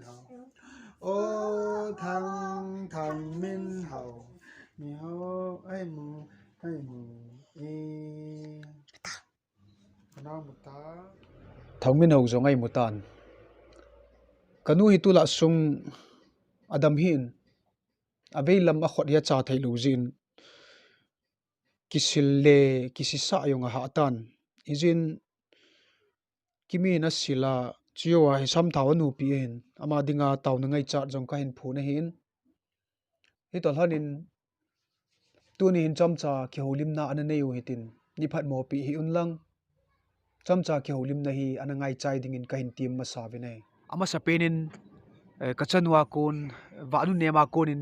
hậu ô thằng minh hậu mi hậu ai mù e nào một ta thằng minh hậu giống ai một tan kanu hi tu la sung adam hin avei lam a khot ya cha thei lu jin kisil le kisisa yong ha tan izin kimi na sila chiwa hi sam thaw nu pi hin ama dinga taw na ngai cha jong ka hin phu na hin hi tol hanin tuni hin chamcha ki holim na an nei hi tin ni phat mo pi hi unlang chamcha ki holim na hi an ngai chai ding in ka hin tim ma sa ve nei ama sa penin kachanwa kun wa nu nema kunin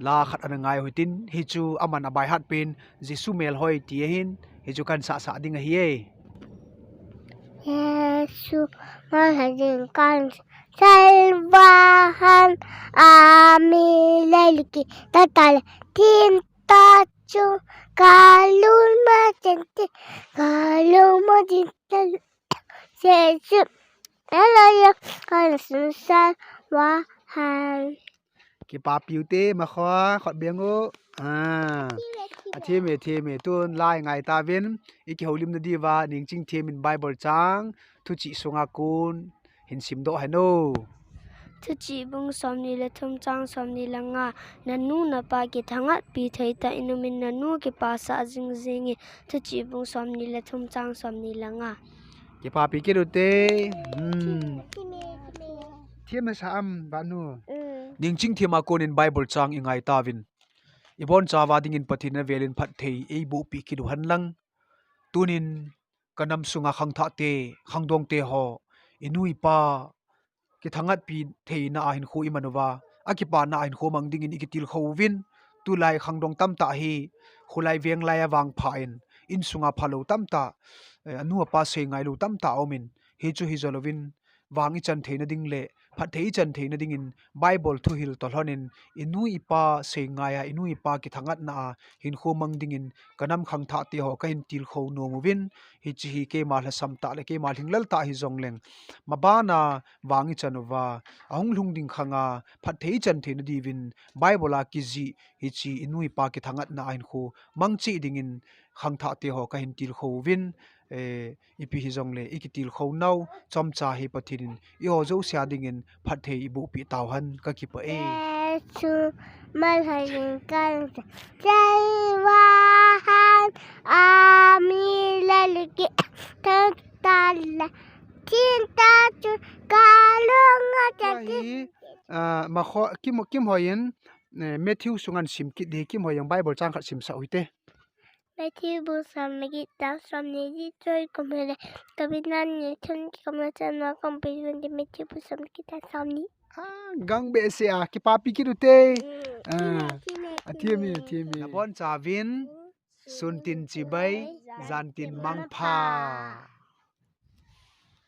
la khat an ngai hoitin hi chu aman abai hat pen jisu mel hoi ti hin hi chu kan sa ding hi e Yesu menghadingkan salvahan amileliki tatal tinta cu kalau macinta Yesu elaya kan salvahan ki pa piute ma kho khot bengo thieme tun lai ngai ta vin iki holim na diwa ning ching themin bible chang thu chi sunga kun hin sim do hano thu chi bung somni le thum chang somni langa nanu na pa ki thangat pi thei ta inumin nanu ki pa sa jing jingi thu chi bung somni le thum chang somni langa ki pa pi ki rute thieme sa am ba nu ning ching thema kun in bible chang ingai ta vin ibon chawa ding in pathina velin phat thei ei bu pi ki du hanlang tunin kanam sunga khangtha te khangdong te ho inui pa ki thangat pi thei na a hin khu imanova akipa na hin khu mang ding in ikitil khowin tu lai khangdong tam ta hi khulai veng lai awang pha in sunga phalo tam ta anu pa se ngai lu tam ta omin hi chu hi zolovin wangi chan theina ding le phat thei chan theina ding in bible thu hil tolhonin inui pa se ngaya inui pa ki thangat na hin khu mang ding in kanam khangtha te ho ka hin til kho no movin hi chi hi ke ma hla sam ta le ke ma hinglal ta hi zongleng mabana wangi chanova ahung lung ding khanga phat thei chan theina divin bible a ki ji hi chi inui pa ki thangat na hin khu mang chi ding in khangtha te ho ka hin til kho win ipi hi zongle ikitil kho nau chomcha hi pathirin i ho zo sia ding in phat thei ibu pi tawhan ka ki pa e Yesu menghadingkan salvahan amileliki tatal tinta cu kalau ngajati ma kho kim hoyen Matthew sungan sim ki de kim hoyang bible chang khat sim sa uite Matthew busam kita somni joy komele kabinan ni thun komela na kompetisi di Matthew busam kita somni gang be se a ki papi ki rute athiemi bon chavin suntin chibai zantin mangpha